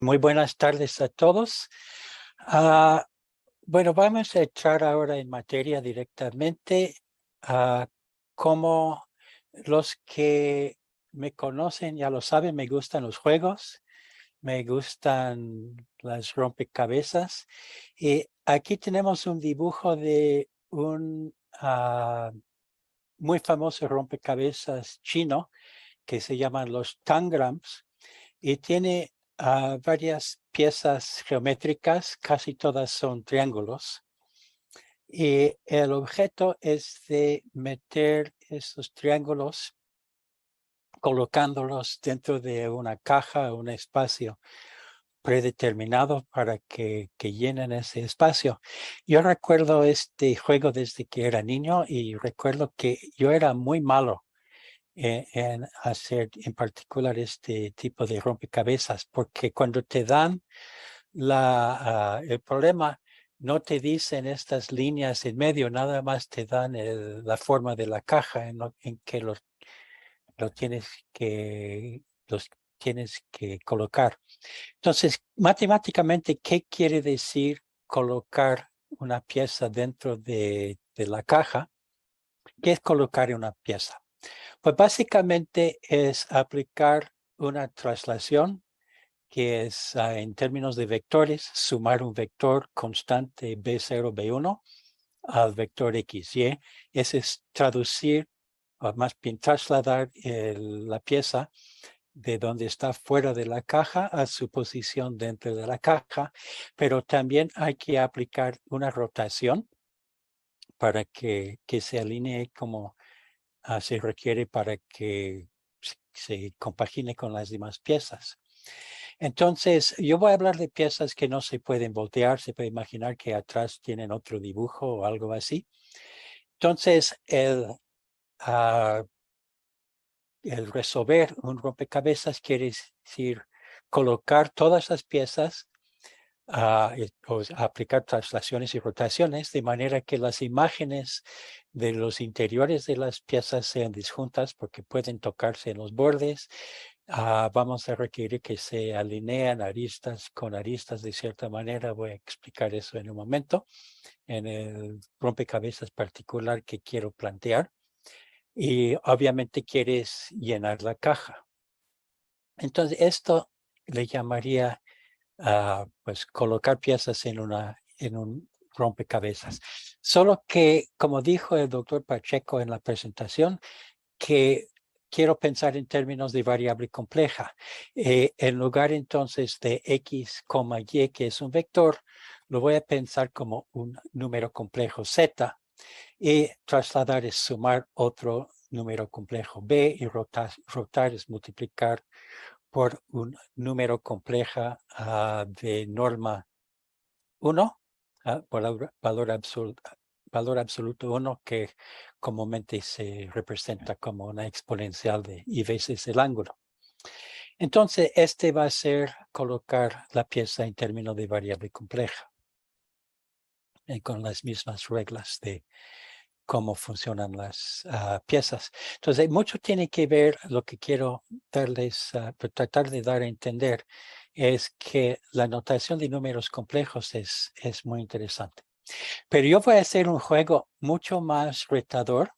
Muy buenas tardes a todos. Ah, bueno, vamos a entrar ahora en materia directamente. Como los que me conocen ya lo saben, me gustan los juegos, me gustan las rompecabezas. Y aquí tenemos un dibujo de un muy famoso rompecabezas chino que se llaman los tangrams y tiene varias piezas geométricas, casi todas son triángulos. Y el objeto es de meter esos triángulos colocándolos dentro de una caja, un espacio predeterminado para que llenen ese espacio. Yo recuerdo este juego desde que era niño y recuerdo que yo era muy malo en hacer en particular este tipo de rompecabezas, porque cuando te dan el problema, no te dicen estas líneas en medio, nada más te dan la forma de la caja en que los tienes que colocar. Entonces, matemáticamente, ¿qué quiere decir colocar una pieza dentro de la caja? ¿Qué es colocar una pieza? Pues básicamente es aplicar una traslación que es en términos de vectores, sumar un vector constante B0, B1 al vector XY. Ese es traducir, o más bien trasladar la pieza de donde está fuera de la caja a su posición dentro de la caja, pero también hay que aplicar una rotación para que se alinee como se requiere para que se compagine con las demás piezas. Entonces, yo voy a hablar de piezas que no se pueden voltear, se puede imaginar que atrás tienen otro dibujo o algo así. Entonces, el resolver un rompecabezas quiere decir colocar todas las piezas, aplicar traslaciones y rotaciones, de manera que las imágenes de los interiores de las piezas sean disjuntas porque pueden tocarse en los bordes. Vamos a requerir que se alinean aristas con aristas de cierta manera. Voy a explicar eso en un momento, en el rompecabezas particular que quiero plantear. Y obviamente quieres llenar la caja. Entonces, esto le llamaría pues colocar piezas en un rompecabezas. Solo que, como dijo el doctor Pacheco en la presentación, que quiero pensar en términos de variable compleja. En lugar entonces de x, y, que es un vector, lo voy a pensar como un número complejo z, y trasladar es sumar otro número complejo b, y rotar es multiplicar por un número compleja de norma 1, valor absoluto 1, que comúnmente se representa como una exponencial de y veces el ángulo. Entonces, este va a ser colocar la pieza en términos de variable compleja, con las mismas reglas de cómo funcionan las piezas. Entonces, mucho tiene que ver, lo que quiero tratar de dar a entender, es que la notación de números complejos es muy interesante. Pero yo voy a hacer un juego mucho más retador,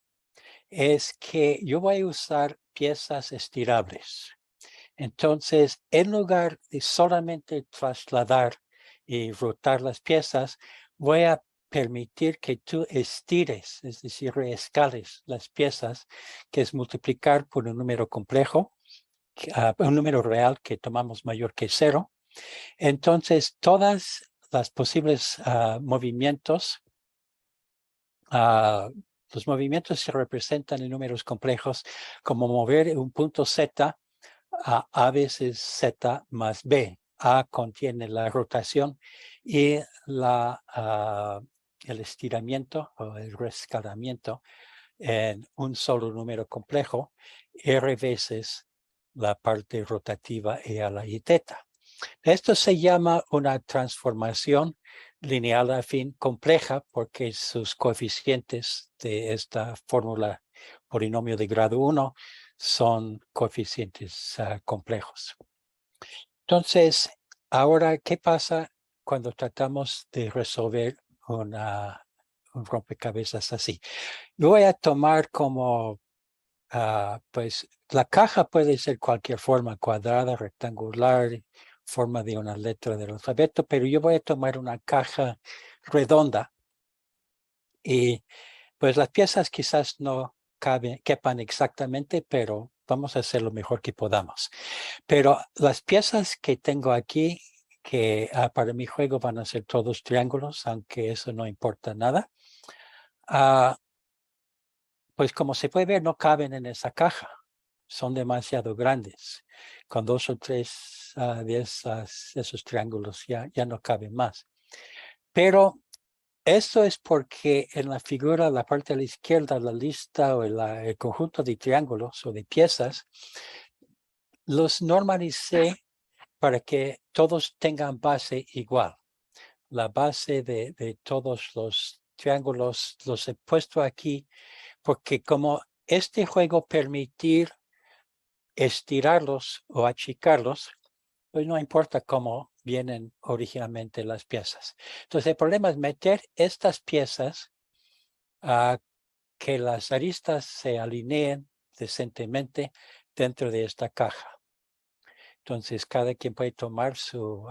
es que yo voy a usar piezas estirables. Entonces, en lugar de solamente trasladar y rotar las piezas, voy a permitir que tú estires, es decir, reescales las piezas, que es multiplicar por un número complejo, un número real que tomamos mayor que 0. Entonces, todas las posibles movimientos, los movimientos se representan en números complejos como mover un punto Z a veces Z más B. A contiene la rotación y el estiramiento o el rescalamiento en un solo número complejo, R veces la parte rotativa E a la I teta. Esto se llama una transformación lineal afín compleja porque sus coeficientes de esta fórmula polinomio de grado 1 son coeficientes complejos. Entonces, ahora, ¿qué pasa cuando tratamos de resolver un rompecabezas así? Yo voy a tomar como, pues, la caja puede ser cualquier forma, cuadrada, rectangular, forma de una letra del alfabeto, pero yo voy a tomar una caja redonda y pues las piezas quizás no quepan exactamente, pero vamos a hacer lo mejor que podamos. Pero las piezas que tengo aquí, que para mi juego van a ser todos triángulos, aunque eso no importa nada, pues como se puede ver, no caben en esa caja. Son demasiado grandes. Con 2 o 3 de esos triángulos ya no caben más. Pero esto es porque en la figura, la parte a la izquierda, la lista o el conjunto de triángulos o de piezas, los normalicé para que todos tengan base igual. La base de todos los triángulos los he puesto aquí porque como este juego permitir estirarlos o achicarlos, pues no importa cómo vienen originalmente las piezas. Entonces el problema es meter estas piezas a que las aristas se alineen decentemente dentro de esta caja. Entonces cada quien puede tomar su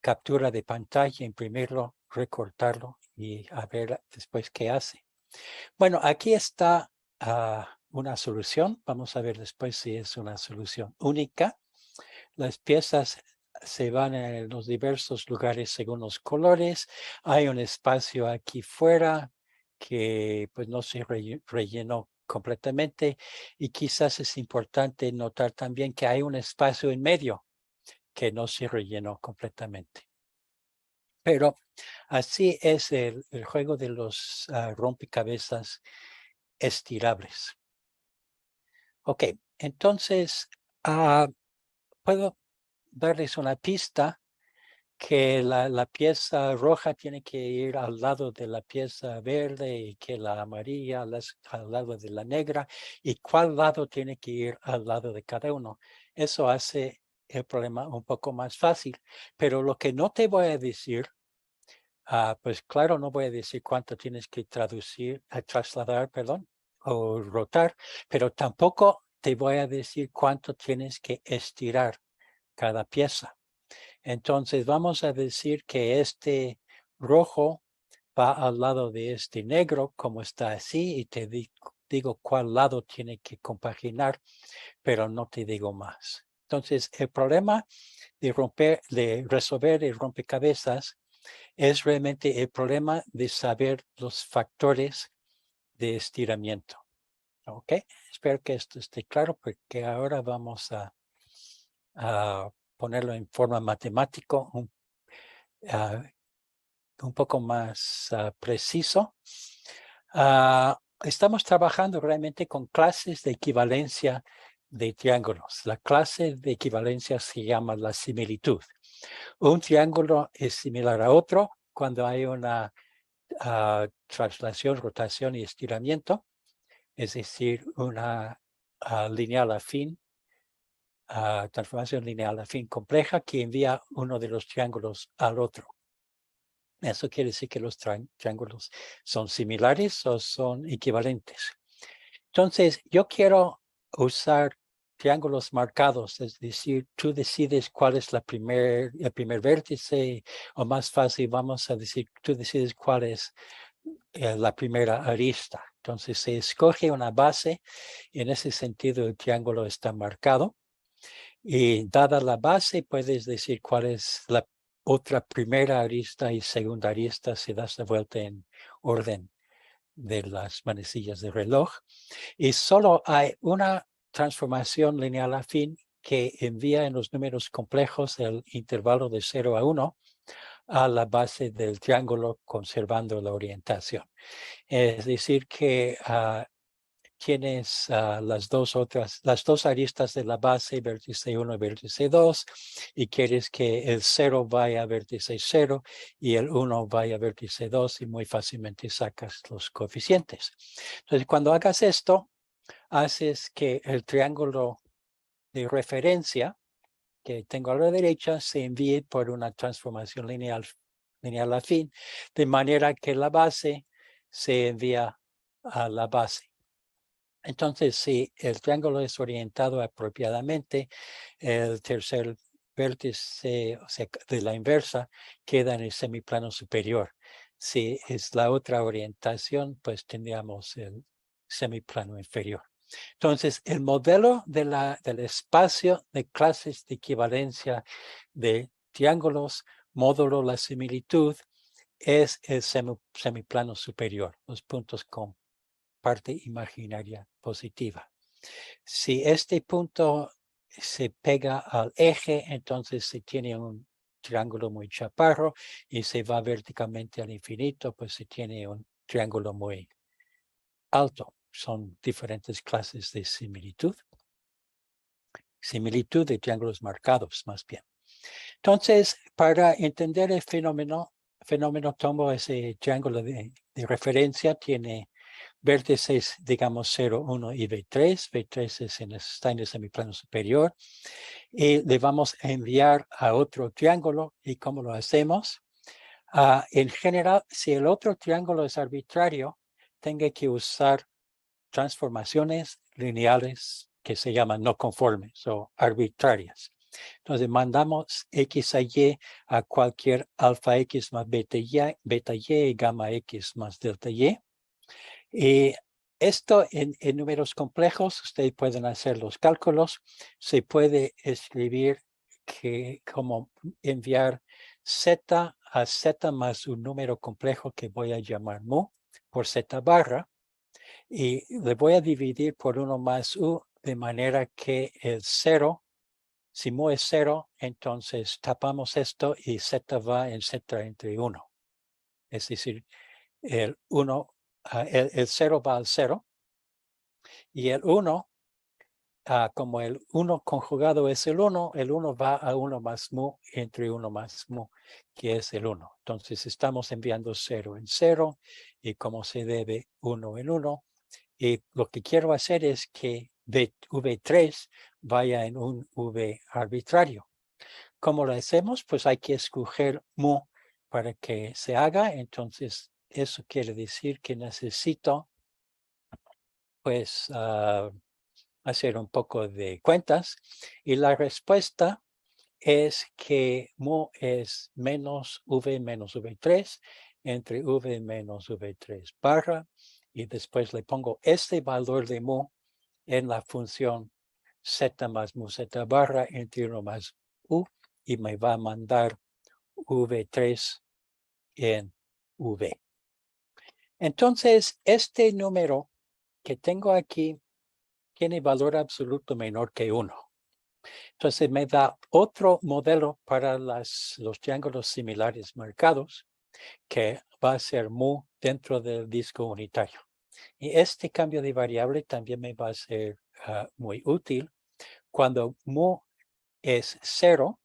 captura de pantalla, imprimirlo, recortarlo y a ver después qué hace. Bueno, aquí está una solución. Vamos a ver después si es una solución única. Las piezas se van en los diversos lugares según los colores. Hay un espacio aquí fuera que pues no se rellenó completamente y quizás es importante notar también que hay un espacio en medio que no se rellenó completamente. Pero así es el juego de los rompecabezas estirables. Ok, entonces puedo darles una pista que la pieza roja tiene que ir al lado de la pieza verde y que la amarilla al lado de la negra y cuál lado tiene que ir al lado de cada uno. Eso hace el problema un poco más fácil, pero lo que no te voy a decir, pues claro, no voy a decir cuánto tienes que trasladar, perdón, o rotar, pero tampoco te voy a decir cuánto tienes que estirar cada pieza. Entonces vamos a decir que este rojo va al lado de este negro, como está así, y te digo cuál lado tiene que compaginar, pero no te digo más. Entonces, el problema de resolver el rompecabezas es realmente el problema de saber los factores de estiramiento. ¿Ok? Espero que esto esté claro porque ahora vamos a ponerlo en forma matemática, un poco más preciso. Estamos trabajando realmente con clases de equivalencia de triángulos. La clase de equivalencia se llama la similitud. Un triángulo es similar a otro cuando hay una traslación, rotación y estiramiento, es decir, una lineal afín, transformación lineal afín compleja que envía uno de los triángulos al otro. Eso quiere decir que los triángulos son similares o son equivalentes. Entonces, yo quiero usar triángulos marcados, es decir, tú decides cuál es el primer vértice, o más fácil, vamos a decir, tú decides cuál es la primera arista. Entonces, se escoge una base, y en ese sentido el triángulo está marcado. Y dada la base, puedes decir cuál es la otra primera arista y segunda arista si das la vuelta en orden de las manecillas del reloj. Y solo hay una transformación lineal afín que envía en los números complejos el intervalo de 0 a 1 a la base del triángulo conservando la orientación. Es decir que tienes las dos aristas de la base, vértice 1 y vértice 2, y quieres que el 0 vaya a vértice 0 y el 1 vaya a vértice 2 y muy fácilmente sacas los coeficientes. Entonces, cuando hagas esto, haces que el triángulo de referencia que tengo a la derecha se envíe por una transformación lineal afín, de manera que la base se envía a la base. Entonces, si el triángulo es orientado apropiadamente, el tercer vértice, o sea, de la inversa, queda en el semiplano superior. Si es la otra orientación, pues tendríamos el semiplano inferior. Entonces, el modelo del espacio de clases de equivalencia de triángulos módulo la similitud es el semiplano superior, los puntos con parte imaginaria positiva. Si este punto se pega al eje, entonces se tiene un triángulo muy chaparro, y se va verticalmente al infinito, pues se tiene un triángulo muy alto. Son diferentes clases de similitud. Similitud de triángulos marcados, más bien. Entonces, para entender el fenómeno tomo ese triángulo de referencia, tiene vértices, digamos, 0, 1 y B3. B3 está en el semiplano superior. Y le vamos a enviar a otro triángulo. ¿Y cómo lo hacemos? En general, si el otro triángulo es arbitrario, tengo que usar transformaciones lineales que se llaman no conformes o arbitrarias. Entonces mandamos X a Y a cualquier alfa X más beta Y, gamma X más delta Y. Y esto en números complejos, ustedes pueden hacer los cálculos. Se puede escribir que como enviar Z a Z más un número complejo que voy a llamar mu por Z barra. Y le voy a dividir por 1 más u, de manera que el 0, si mu es 0, entonces tapamos esto y z va en z entre 1. Es decir, el 1, el 0 va al 0, y el 1, como el 1 conjugado es el 1 va a 1 más mu entre 1 más mu, que es el 1. Entonces estamos enviando 0 en 0, y como se debe 1 en 1. Y lo que quiero hacer es que V3 vaya en un V arbitrario. ¿Cómo lo hacemos? Pues hay que escoger mu para que se haga. Entonces, eso quiere decir que necesito, pues, hacer un poco de cuentas. Y la respuesta es que mu es menos V3 entre V menos V3 barra, y después le pongo este valor de mu en la función z más mu z barra entre 1 más u, y me va a mandar V3 en V. Entonces, este número que tengo aquí tiene valor absoluto menor que 1. Entonces me da otro modelo para los triángulos similares marcados, que va a ser mu dentro del disco unitario. Y este cambio de variable también me va a ser muy útil. Cuando mu es 0,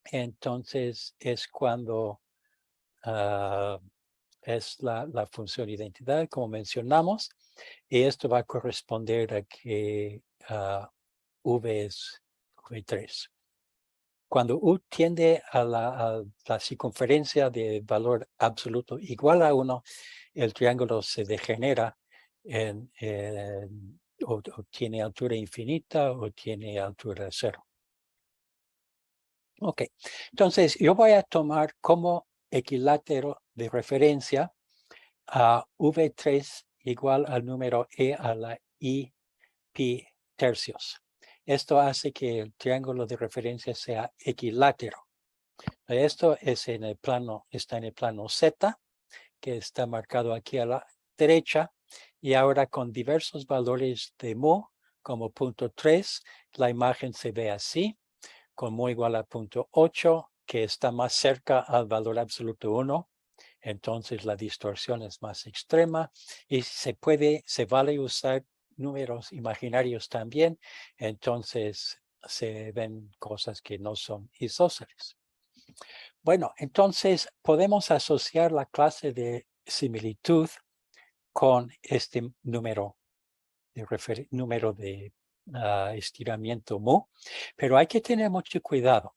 entonces es cuando es la función identidad, como mencionamos, y esto va a corresponder a que V es V3. Cuando U tiende a la circunferencia de valor absoluto igual a 1, el triángulo se degenera o tiene altura infinita o tiene altura 0. Ok, entonces yo voy a tomar como equilátero de referencia a V3 igual al número E a la I pi tercios. Esto hace que el triángulo de referencia sea equilátero. Esto es está en el plano Z, que está marcado aquí a la derecha, y ahora con diversos valores de mu, como 0.3, la imagen se ve así, con mu igual a 0.8, que está más cerca al valor absoluto 1, entonces la distorsión es más extrema, y se vale usar números imaginarios también, entonces se ven cosas que no son isósceles. Bueno, entonces podemos asociar la clase de similitud con este número de estiramiento mu, pero hay que tener mucho cuidado,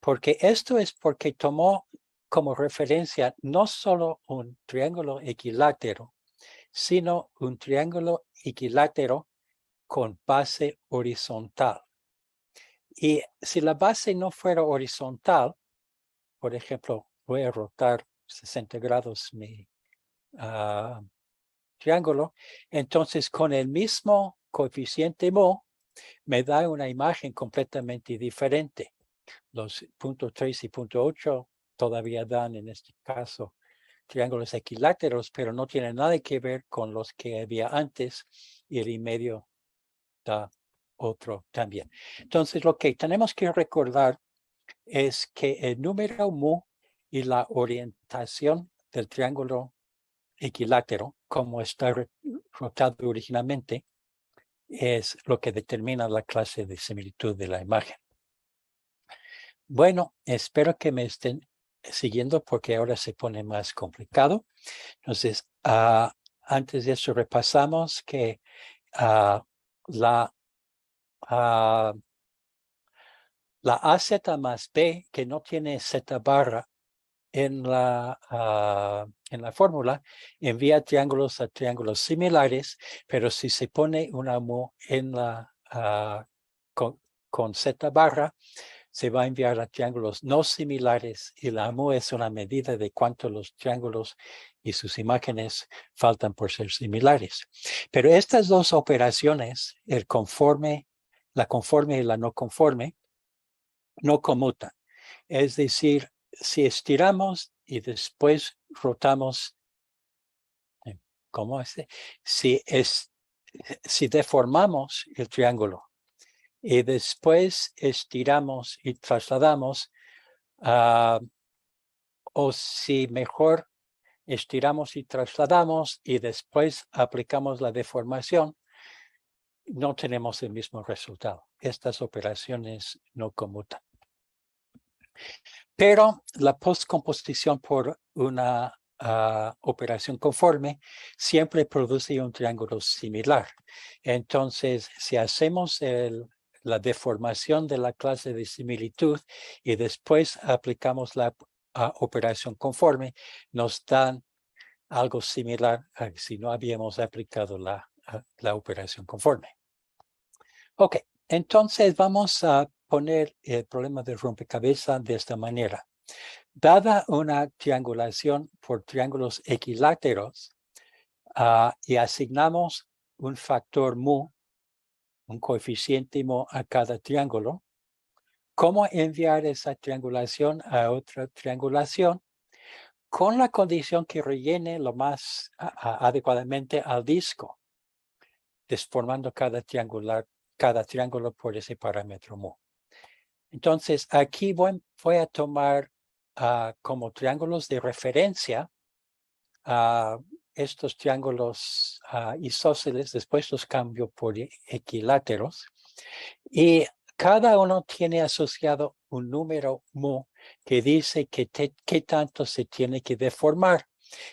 porque esto es porque tomó como referencia no solo un triángulo equilátero, sino un triángulo equilátero con base horizontal. Y si la base no fuera horizontal, por ejemplo, voy a rotar 60 grados mi triángulo, entonces con el mismo coeficiente mu, me da una imagen completamente diferente. Los puntos 3 y punto 8 todavía dan, en este caso, triángulos equiláteros, pero no tienen nada que ver con los que había antes, y el y medio da otro también. Entonces, lo que tenemos que recordar es que el número mu y la orientación del triángulo equilátero, como está rotado originalmente, es lo que determina la clase de similitud de la imagen. Bueno, espero que me estén siguiendo porque ahora se pone más complicado. Entonces, antes de eso repasamos que la AZ más B, que no tiene Z barra en la fórmula, envía triángulos a triángulos similares, pero si se pone una mu en la con Z barra, se va a enviar a triángulos no similares, y la mu es una medida de cuánto los triángulos y sus imágenes faltan por ser similares. Pero estas dos operaciones, la conforme y la no conforme, no conmutan. Es decir, si estiramos y después rotamos, ¿cómo es? Si deformamos el triángulo y después estiramos y trasladamos, o si mejor estiramos y trasladamos y después aplicamos la deformación, no tenemos el mismo resultado. Estas operaciones no conmutan. Pero la postcomposición por una operación conforme siempre produce un triángulo similar. Entonces, si hacemos la deformación de la clase de similitud y después aplicamos la operación conforme, nos dan algo similar a si no habíamos aplicado la operación conforme. Ok, entonces vamos a poner el problema del rompecabezas de esta manera. Dada una triangulación por triángulos equiláteros y asignamos un factor mu, un coeficiente mu a cada triángulo, ¿cómo enviar esa triangulación a otra triangulación con la condición que rellene lo más adecuadamente al disco, desformando cada triángulo por ese parámetro mu? Entonces, aquí voy a tomar como triángulos de referencia estos triángulos isósceles, después los cambio por equiláteros, y cada uno tiene asociado un número mu que dice qué tanto se tiene que deformar.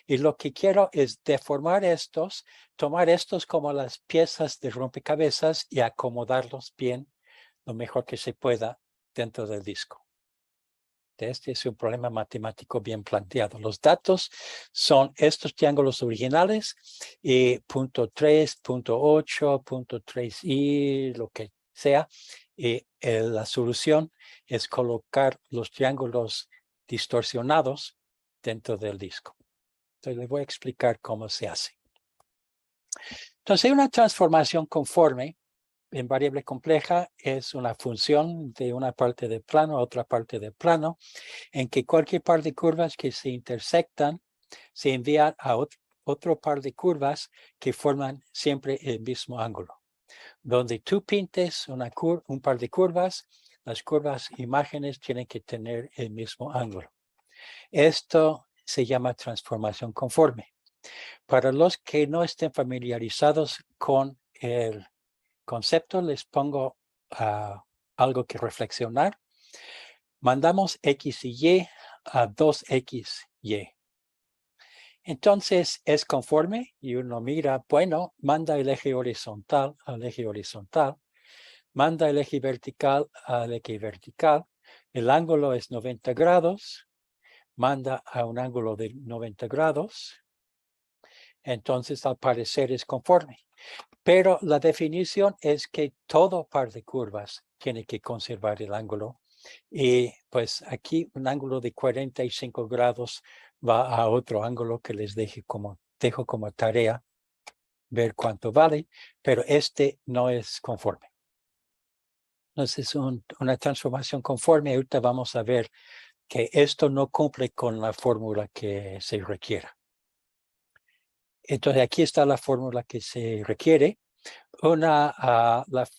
Y lo que quiero es deformar estos, tomar estos como las piezas de rompecabezas y acomodarlos bien, lo mejor que se pueda, dentro del disco. Este es un problema matemático bien planteado. Los datos son estos triángulos originales y punto 3, punto 8, punto 3i, lo que sea. Y la solución es colocar los triángulos distorsionados dentro del disco. Entonces les voy a explicar cómo se hace. Entonces, una transformación conforme en variable compleja es una función de una parte del plano a otra parte del plano, en que cualquier par de curvas que se intersectan se envían a otro par de curvas que forman siempre el mismo ángulo. Donde tú pintes un par de curvas, las curvas imágenes tienen que tener el mismo ángulo. Esto se llama transformación conforme. Para los que no estén familiarizados con el concepto, les pongo algo que reflexionar. Mandamos X y Y a 2XY. Entonces es conforme y uno mira, bueno, manda el eje horizontal al eje horizontal. manda el eje vertical al eje vertical. El ángulo es 90 grados. Manda a un ángulo de 90 grados. Entonces, al parecer es conforme. Pero la definición es que todo par de curvas tiene que conservar el ángulo. Y pues aquí un ángulo de 45 grados va a otro ángulo que les dejo como tarea ver cuánto vale, pero este no es conforme. Entonces es una transformación conforme. Ahorita vamos a ver que esto no cumple con la fórmula que se requiera. Entonces aquí está la fórmula que se requiere. Una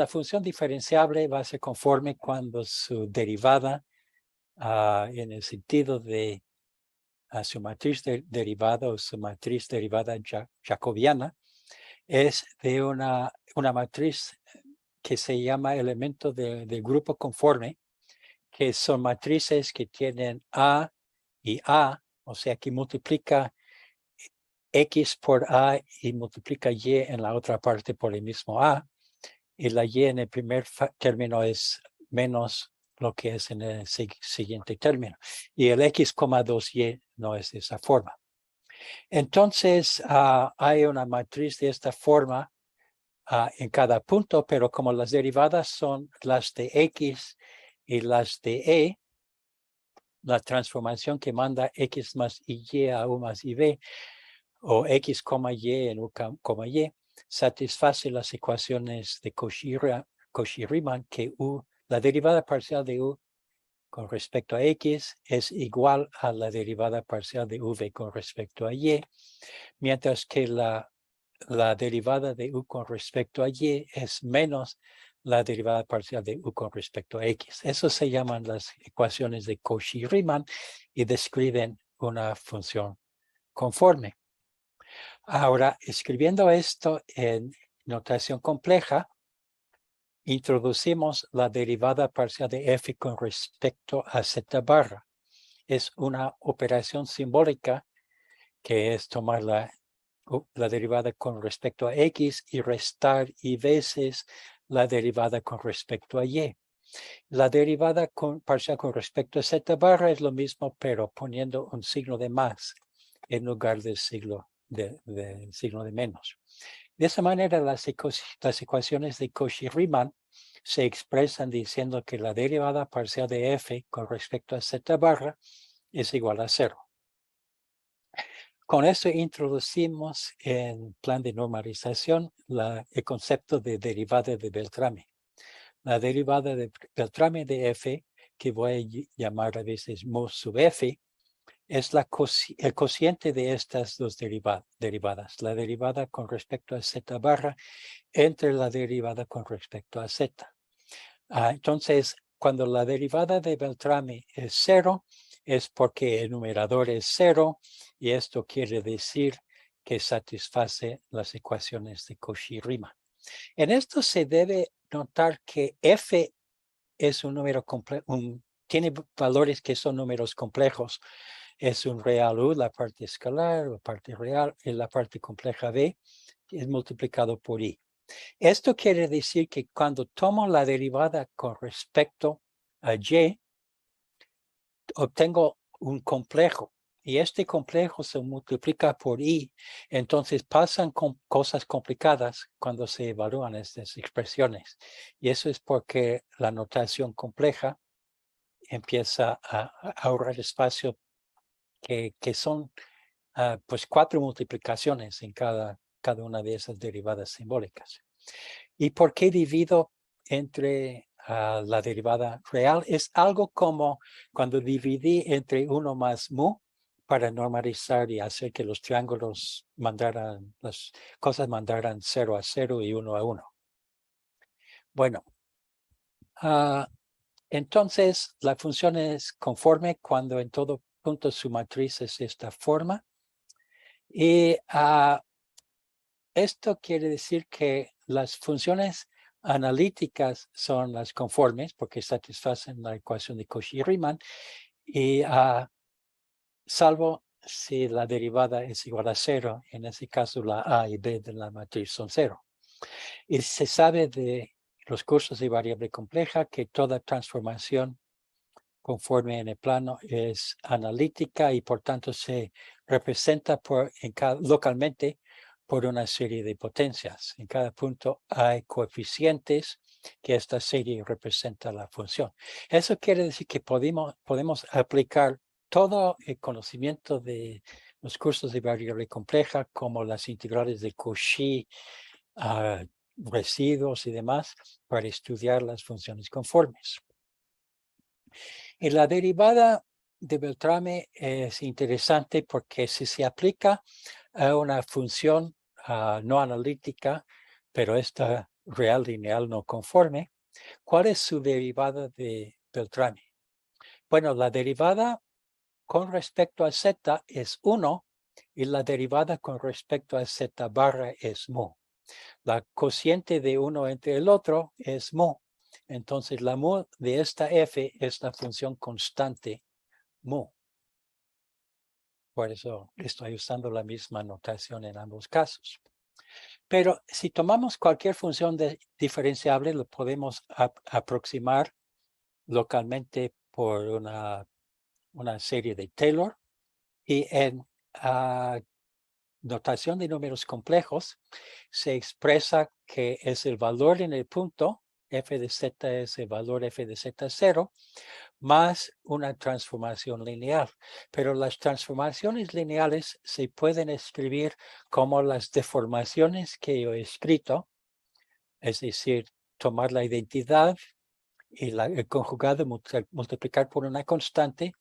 función diferenciable va a ser conforme cuando su derivada en el sentido de su matriz derivada o su matriz derivada jacobiana es de una matriz que se llama elemento del grupo conforme, que son matrices que tienen A y A, o sea que multiplica X por A y multiplica Y en la otra parte por el mismo A, y la Y en el primer término es menos lo que es en el siguiente término. Y el X,2Y no es de esa forma. Entonces, hay una matriz de esta forma en cada punto, pero como las derivadas son las de X y las de E, la transformación que manda X más Y a U más IB, o X, Y en U, Y, satisface las ecuaciones de Cauchy-Riemann, que la derivada parcial de U con respecto a X es igual a la derivada parcial de V con respecto a Y, mientras que la derivada de U con respecto a Y es menos la derivada parcial de U con respecto a X. Eso se llaman las ecuaciones de Cauchy-Riemann y describen una función conforme. Ahora, escribiendo esto en notación compleja, introducimos la derivada parcial de f con respecto a z barra. Es una operación simbólica que es tomar la derivada con respecto a x y restar y veces la derivada con respecto a y. La derivada parcial con respecto a z barra es lo mismo, pero poniendo un signo de más en lugar del signo de menos. De esa manera, las ecuaciones de Cauchy-Riemann se expresan diciendo que la derivada parcial de f con respecto a z barra es igual a 0. Con eso introducimos en plan de normalización el concepto de derivada de Beltrame. La derivada de Beltrame de f, que voy a llamar a veces mu sub f, es el cociente de estas dos derivadas, la derivada con respecto a z barra entre la derivada con respecto a z. Entonces, cuando la derivada de Beltrame es 0, es porque el numerador es 0, y esto quiere decir que satisface las ecuaciones de Cauchy-Riemann. En esto se debe notar que f es un número complejo, tiene valores que son números complejos. Es un real U, la parte escalar, la parte real, y la parte compleja B es multiplicado por I. Esto quiere decir que cuando tomo la derivada con respecto a Y, obtengo un complejo, y este complejo se multiplica por I. Entonces pasan cosas complicadas cuando se evalúan estas expresiones. Y eso es porque la notación compleja empieza a ahorrar espacio que son pues 4 multiplicaciones en cada una de esas derivadas simbólicas. ¿Y por qué divido entre la derivada real? Es algo como cuando dividí entre 1 más mu para normalizar y hacer que los triángulos las cosas mandaran 0 a 0 y 1 a 1. Bueno, entonces la función es conforme cuando en todo punto su matriz es esta forma. Y esto quiere decir que las funciones analíticas son las conformes porque satisfacen la ecuación de Cauchy-Riemann, y salvo si la derivada es igual a 0, en ese caso la A y B de la matriz son 0. Y se sabe de los cursos de variable compleja que toda transformación conforme en el plano es analítica y por tanto se representa localmente por una serie de potencias. En cada punto hay coeficientes que esta serie representa la función. Eso quiere decir que podemos aplicar todo el conocimiento de los cursos de variable compleja, como las integrales de Cauchy, residuos y demás, para estudiar las funciones conformes. Y la derivada de Beltrame es interesante porque si se aplica a una función no analítica, pero esta real lineal no conforme, ¿cuál es su derivada de Beltrame? Bueno, la derivada con respecto a z es 1 y la derivada con respecto a z barra es mu. La cociente de uno entre el otro es mu. Entonces, la mu de esta f es la función constante mu. Por eso estoy usando la misma notación en ambos casos. Pero si tomamos cualquier función diferenciable, lo podemos aproximar localmente por una serie de Taylor. Y en notación de números complejos se expresa que es el valor en el punto, f de z es el valor f de z0, más una transformación lineal. Pero las transformaciones lineales se pueden escribir como las deformaciones que yo he escrito, es decir, tomar la identidad y el conjugado multiplicar por una constante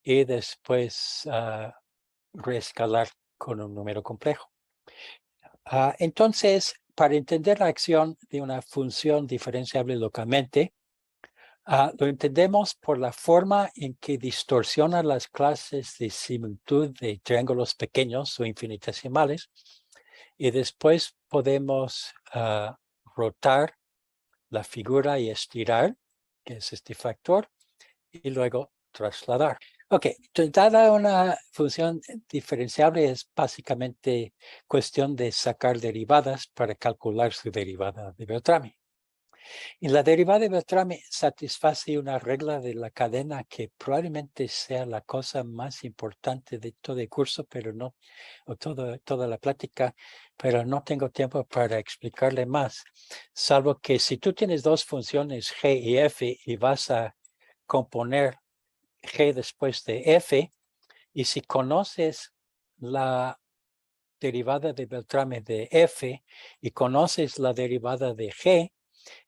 y después reescalar con un número complejo. Entonces, para entender la acción de una función diferenciable localmente, lo entendemos por la forma en que distorsiona las clases de similitud de triángulos pequeños o infinitesimales, y después podemos rotar la figura y estirar, que es este factor, y luego trasladar. Ok, entonces, dada una función diferenciable es básicamente cuestión de sacar derivadas para calcular su derivada de Beltrame. Y la derivada de Beltrame satisface una regla de la cadena que probablemente sea la cosa más importante de todo el curso, pero no, o toda la plática, pero no tengo tiempo para explicarle más, salvo que si tú tienes dos funciones g y f y vas a componer g después de f, y si conoces la derivada de Beltrame de f y conoces la derivada de g,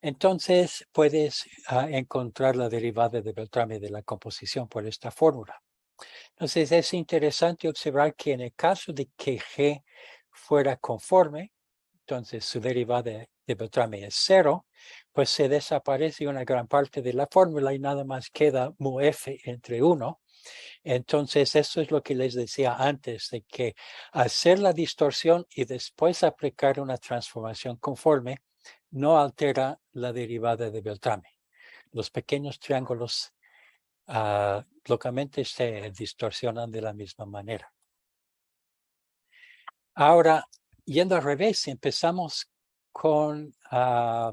entonces puedes encontrar la derivada de Beltrame de la composición por esta fórmula. Entonces es interesante observar que en el caso de que g fuera conforme, entonces su derivada de Beltrame es 0, pues se desaparece una gran parte de la fórmula y nada más queda mu f entre 1. Entonces, eso es lo que les decía antes, de que hacer la distorsión y después aplicar una transformación conforme no altera la derivada de Beltrame. Los pequeños triángulos localmente se distorsionan de la misma manera. Ahora, yendo al revés, empezamos con la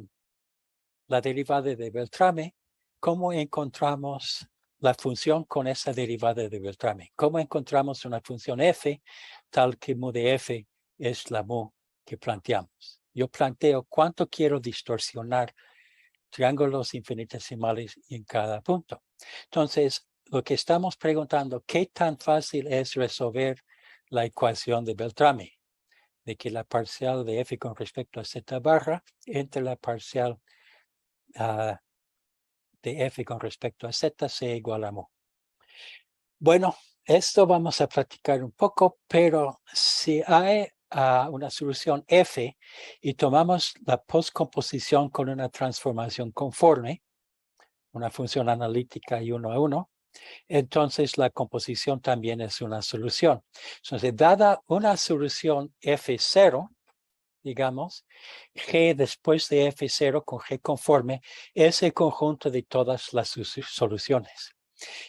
derivada de Beltrame. ¿Cómo encontramos la función con esa derivada de Beltrame? ¿Cómo encontramos una función f tal que mu de f es la mu que planteamos? Yo planteo cuánto quiero distorsionar triángulos infinitesimales en cada punto. Entonces, lo que estamos preguntando, ¿qué tan fácil es resolver la ecuación de Beltrame? De que la parcial de f con respecto a z barra entre la parcial de f con respecto a z sea igual a mu. Bueno, esto vamos a practicar un poco, pero si hay una solución f y tomamos la postcomposición con una transformación conforme, una función analítica y 1 a 1, entonces la composición también es una solución. Entonces, dada una solución f0, digamos, G después de F0 con G conforme es el conjunto de todas las soluciones.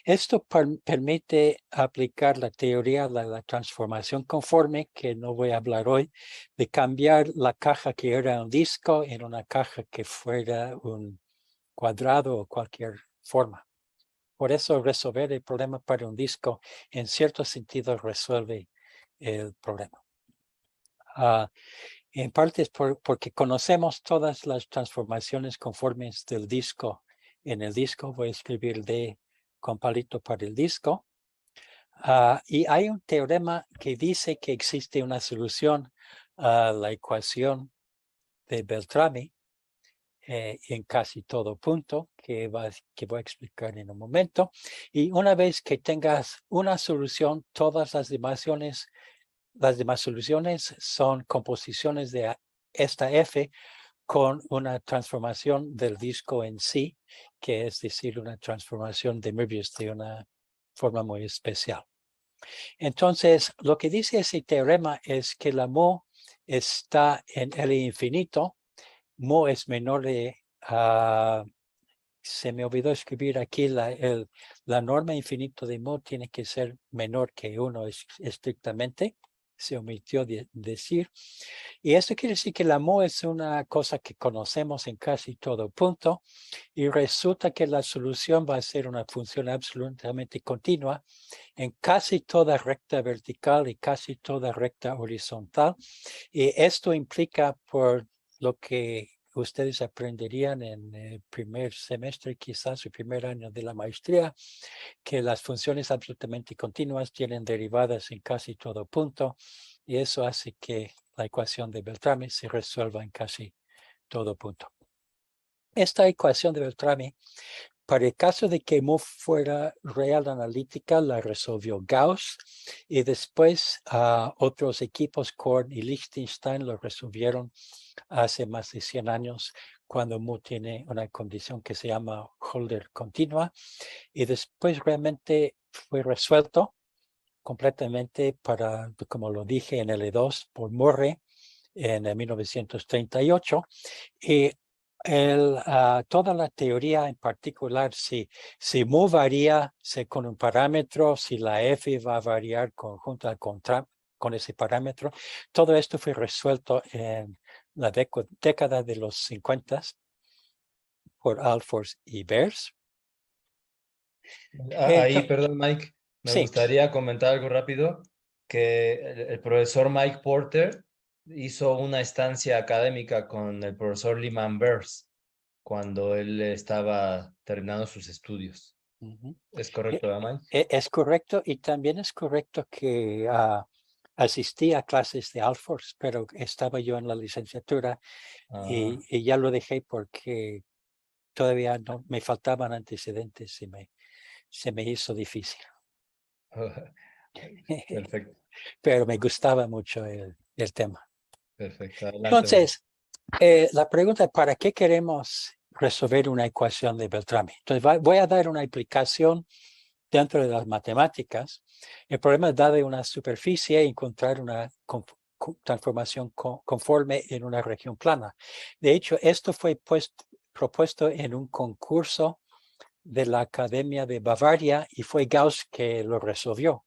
Esto permite aplicar la teoría de la transformación conforme, que no voy a hablar hoy, de cambiar la caja que era un disco en una caja que fuera un cuadrado o cualquier forma. Por eso resolver el problema para un disco en cierto sentido resuelve el problema. En parte es porque conocemos todas las transformaciones conformes del disco. En el disco voy a escribir D con palito para el disco. Y hay un teorema que dice que existe una solución a la ecuación de Beltrami en casi todo punto, que voy a explicar en un momento. Y una vez que tengas una solución, todas las demás soluciones son composiciones de esta F con una transformación del disco en sí, que es decir, una transformación de Möbius de una forma muy especial. Entonces, lo que dice ese teorema es que la mu está en L infinito. Mu es menor de... se me olvidó escribir aquí la norma infinito de mu tiene que ser menor que 1 estrictamente. Se omitió decir. Y eso quiere decir que la mu es una cosa que conocemos en casi todo punto. Y resulta que la solución va a ser una función absolutamente continua en casi toda recta vertical y casi toda recta horizontal. Y esto implica, por lo que ustedes aprenderían en el primer semestre, quizás el primer año de la maestría, que las funciones absolutamente continuas tienen derivadas en casi todo punto, y eso hace que la ecuación de Beltrami se resuelva en casi todo punto. Esta ecuación de Beltrami, para el caso de que mu fuera real analítica, la resolvió Gauss, y después otros equipos, Korn y Lichtenstein, lo resolvieron hace más de 100 años, cuando mu tiene una condición que se llama Hölder continua, y después realmente fue resuelto completamente para, como lo dije en L2, por Morre en 1938, y toda la teoría en particular, si mu varía con un parámetro, si la F va a variar conjunta con ese parámetro, todo esto fue resuelto en la década de los 50 por Alfors y Beers. Ahí, perdón, Mike, me Sí. gustaría comentar algo rápido, que el profesor Mike Porter hizo una estancia académica con el profesor Lyman Beers cuando él estaba terminando sus estudios. ¿Es correcto, Mike? Es correcto, y también es correcto que asistí a clases de Alfors, pero estaba yo en la licenciatura y ya lo dejé porque todavía no me faltaban antecedentes y se me hizo difícil. Perfecto, Pero me gustaba mucho el tema. perfecto. Adelante, Mike. Entonces, la pregunta es, ¿para qué queremos resolver una ecuación de Beltrami? Entonces, voy a dar una explicación dentro de las matemáticas. El problema es dar una superficie y encontrar una transformación conforme en una región plana. De hecho, esto fue propuesto en un concurso de la Academia de Bavaria y fue Gauss que lo resolvió,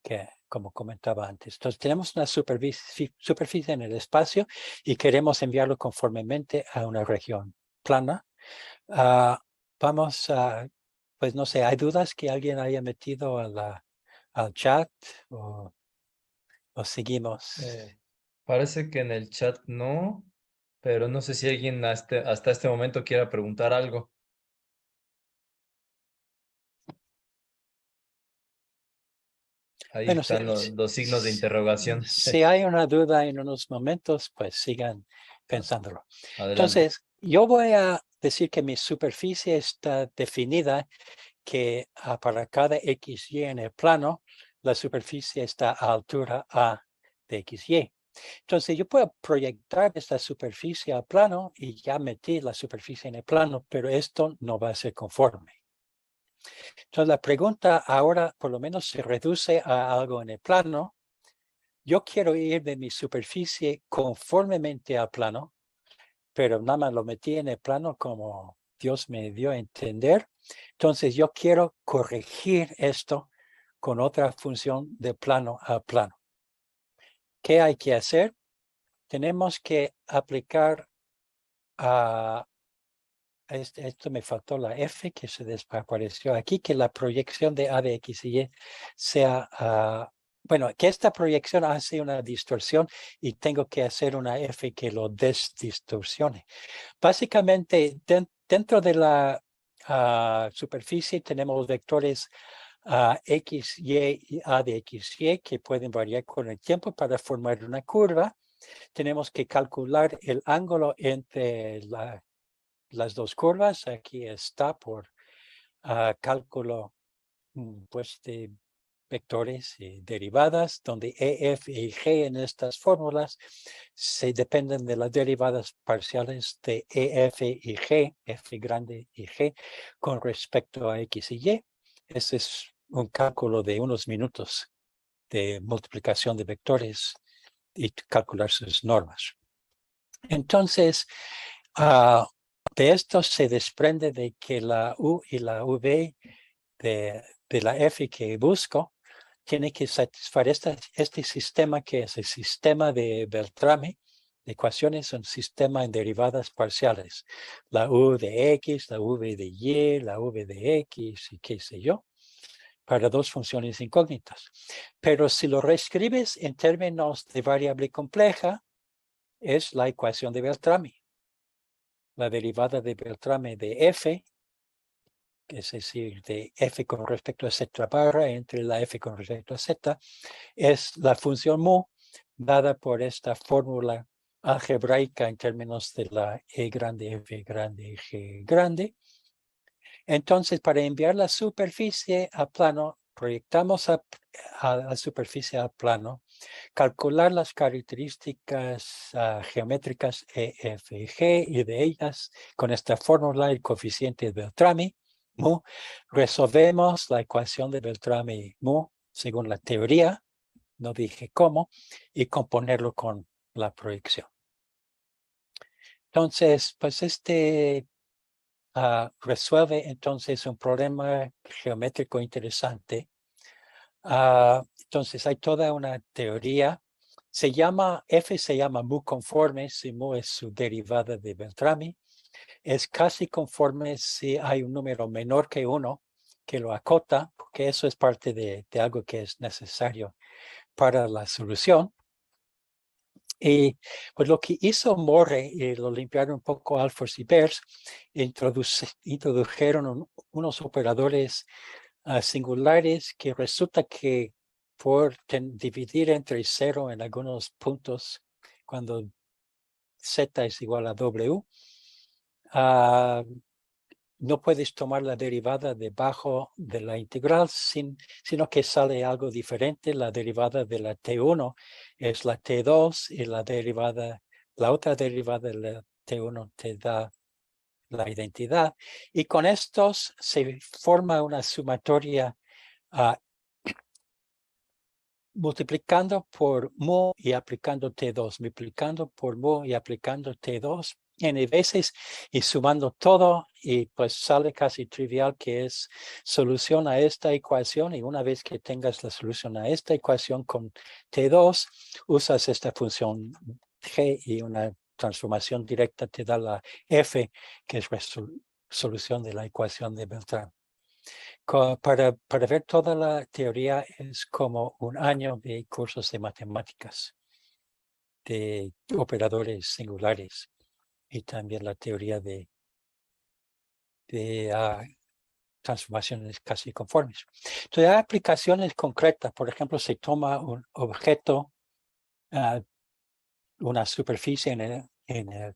que como comentaba antes. Entonces tenemos una superficie en el espacio y queremos enviarlo conformemente a una región plana. Vamos a, pues no sé, ¿hay dudas que alguien haya metido al chat o seguimos? Parece que en el chat no, pero no sé si alguien hasta este momento quiera preguntar algo. Ahí Bueno, están los signos de interrogación. si hay una duda en unos momentos, pues sigan pensándolo. Adelante. Entonces, yo voy a decir que mi superficie está definida que para cada XY en el plano, la superficie está a altura A de XY. Entonces yo puedo proyectar esta superficie al plano y ya metí la superficie en el plano, pero esto no va a ser conforme. Entonces la pregunta ahora por lo menos se reduce a algo en el plano. Yo quiero ir de mi superficie conformemente al plano, pero nada más lo metí en el plano como Dios me dio a entender. Entonces yo quiero corregir esto con otra función de plano a plano. ¿Qué hay que hacer? Tenemos que aplicar a esto me faltó la F que se desapareció aquí, que la proyección de A de X y Y sea, bueno, que esta proyección hace una distorsión y tengo que hacer una F que lo desdistorsione. Básicamente, dentro de la superficie tenemos vectores X, Y y A de X, Y que pueden variar con el tiempo para formar una curva. Tenemos que calcular el ángulo entre las dos curvas. Aquí está por cálculo pues de vectores y derivadas, donde E, F y G en estas fórmulas se dependen de las derivadas parciales de E, F y G, F grande y G, con respecto a X y Y. Ese es un cálculo de unos minutos de multiplicación de vectores y calcular sus normas. Entonces, de esto se desprende de que la U y la V de la F que busco tiene que satisfacer este sistema que es el sistema de Beltrami, de ecuaciones, un sistema en derivadas parciales. La U de X, la V de Y, la V de X y qué sé yo, para dos funciones incógnitas. Pero si lo reescribes en términos de variable compleja, es la ecuación de Beltrami. La derivada de Beltrami de F, que es decir, de F con respecto a Z barra entre la F con respecto a Z, es la función mu dada por esta fórmula algebraica en términos de la E grande, F grande y G grande. Entonces, para enviar la superficie a plano, proyectamos a la superficie a plano, calcular las características geométricas E, F y G y de ellas, con esta fórmula, el coeficiente de Beltrami, mu, resolvemos la ecuación de Beltrami mu según la teoría, no dije cómo, y componerlo con la proyección. Entonces, pues resuelve entonces un problema geométrico interesante. Entonces hay toda una teoría. F se llama mu conforme si mu es su derivada de Beltrami. Es casi conforme si hay un número menor que 1 que lo acota, porque eso es parte de algo que es necesario para la solución. Y pues lo que hizo Morre, y lo limpiaron un poco Alfors y Beers, introdujeron unos operadores singulares que resulta que por dividir entre 0 en algunos puntos, cuando z es igual a w, no puedes tomar la derivada debajo de la integral, sino que sale algo diferente. La derivada de la T1 es la T2 y la otra derivada de la T1 te da la identidad. Y con estos se forma una sumatoria multiplicando por mu y aplicando T2, multiplicando por mu y aplicando T2 n veces y sumando todo, y pues sale casi trivial que es solución a esta ecuación. Y una vez que tengas la solución a esta ecuación con T2, usas esta función G y una transformación directa te da la F, que es solución de la ecuación de Beltrán. Para ver toda la teoría es como un año de cursos de matemáticas, de operadores singulares y también la teoría de transformaciones casi conformes. Entonces hay aplicaciones concretas. Por ejemplo, se toma un objeto, una superficie en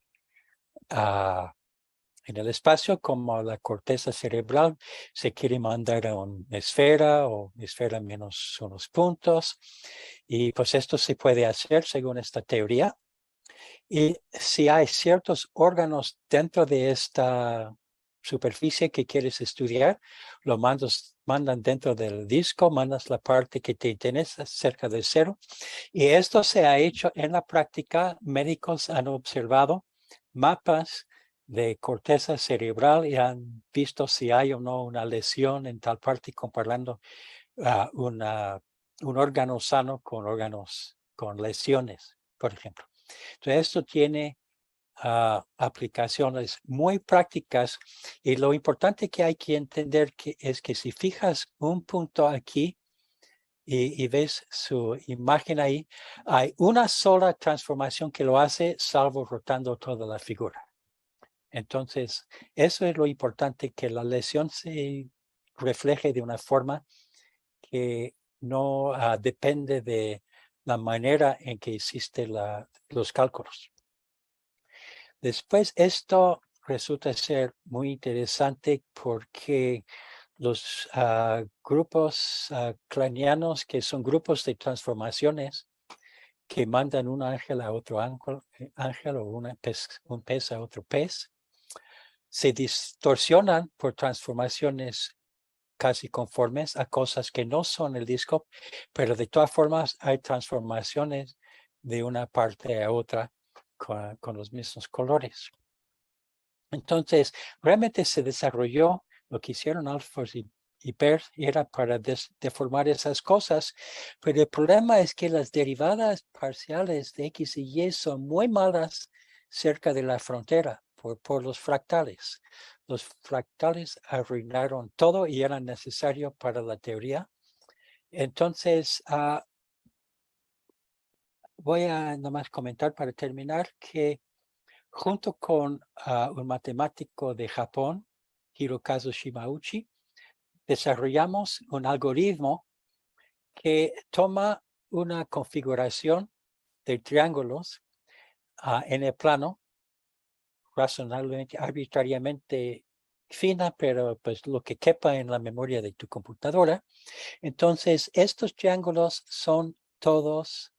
el espacio, como la corteza cerebral, se quiere mandar a una esfera o esfera menos unos puntos. Y pues esto se puede hacer según esta teoría. Y si hay ciertos órganos dentro de esta superficie que quieres estudiar, lo mandan dentro del disco, mandas la parte que te interesa cerca del cero. Y esto se ha hecho en la práctica. Médicos han observado mapas de corteza cerebral y han visto si hay o no una lesión en tal parte comparando un órgano sano con órganos con lesiones, por ejemplo. Entonces, esto tiene aplicaciones muy prácticas y lo importante que hay que entender es que si fijas un punto aquí y ves su imagen ahí, hay una sola transformación que lo hace salvo rotando toda la figura. Entonces, eso es lo importante, que la lesión se refleje de una forma que no depende de la manera en que hiciste los cálculos. Después, esto resulta ser muy interesante porque los grupos cranianos, que son grupos de transformaciones que mandan un ángel a otro ángel o un pez a otro pez, se distorsionan por transformaciones casi conformes a cosas que no son el disco, pero de todas formas hay transformaciones de una parte a otra con los mismos colores. Entonces, realmente se desarrolló, lo que hicieron Alford y Peirce era para deformar esas cosas, pero el problema es que las derivadas parciales de X y Y son muy malas cerca de la frontera por los fractales. Los fractales arruinaron todo y eran necesarios para la teoría. Entonces, voy a nomás comentar para terminar que junto con un matemático de Japón, Hirokazu Shimauchi, desarrollamos un algoritmo que toma una configuración de triángulos en el plano, razonablemente, arbitrariamente fina, pero pues lo que quepa en la memoria de tu computadora. Entonces, estos triángulos son todos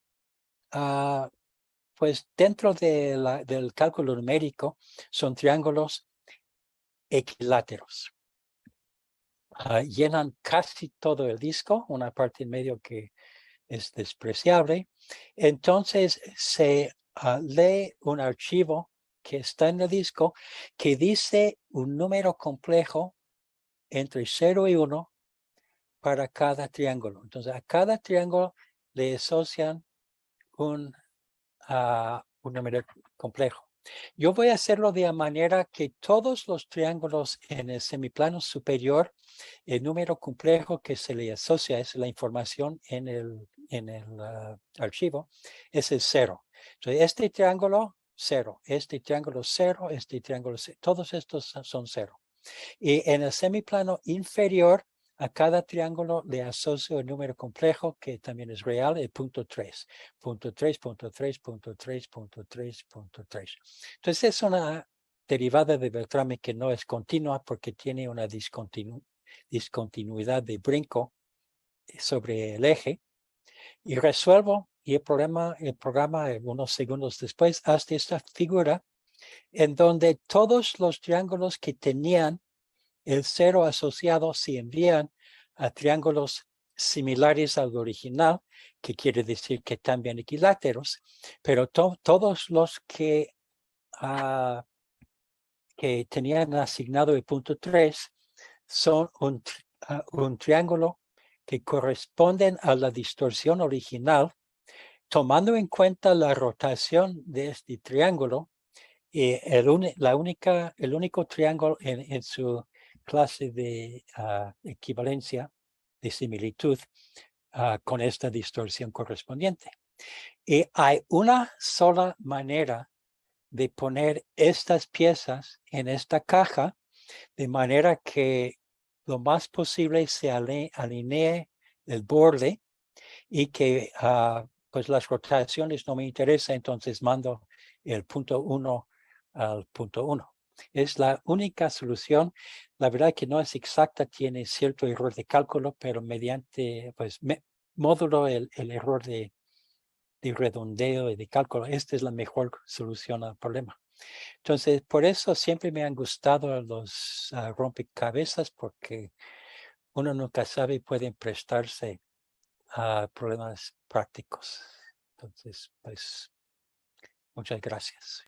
pues dentro del cálculo numérico son triángulos equiláteros. Llenan casi todo el disco, una parte en medio que es despreciable. Entonces se lee un archivo que está en el disco que dice un número complejo entre 0 y 1 para cada triángulo. Entonces a cada triángulo le asocian un número complejo. Yo voy a hacerlo de manera que todos los triángulos en el semiplano superior, el número complejo que se le asocia es la información en el archivo, es el 0. Entonces, este triángulo, 0, este triángulo 0, este triángulo 0, todos estos son 0. Y en el semiplano inferior, a cada triángulo le asocio el número complejo, que también es real, el punto 3. Punto 3, punto 3, punto 3, punto 3, punto 3. Entonces es una derivada de Beltrame que no es continua porque tiene una discontinuidad de brinco sobre el eje. Y resuelvo y el programa unos segundos después hasta esta figura en donde todos los triángulos que tenían el 0 asociado se envían a triángulos similares al original, que quiere decir que también equiláteros, pero todos los que tenían asignado el punto 3 son un triángulo que corresponden a la distorsión original, tomando en cuenta la rotación de este triángulo. El único triángulo en su clase de equivalencia, de similitud, con esta distorsión correspondiente. Y hay una sola manera de poner estas piezas en esta caja, de manera que lo más posible se alinee el borde y que pues las rotaciones no me interesan, entonces mando el punto 1 al punto 1. Es la única solución. La verdad que no es exacta, tiene cierto error de cálculo, pero mediante pues módulo el error de redondeo y de cálculo, esta es la mejor solución al problema. Entonces, por eso siempre me han gustado los rompecabezas, porque uno nunca sabe y pueden prestarse a problemas prácticos. Entonces, pues, muchas gracias.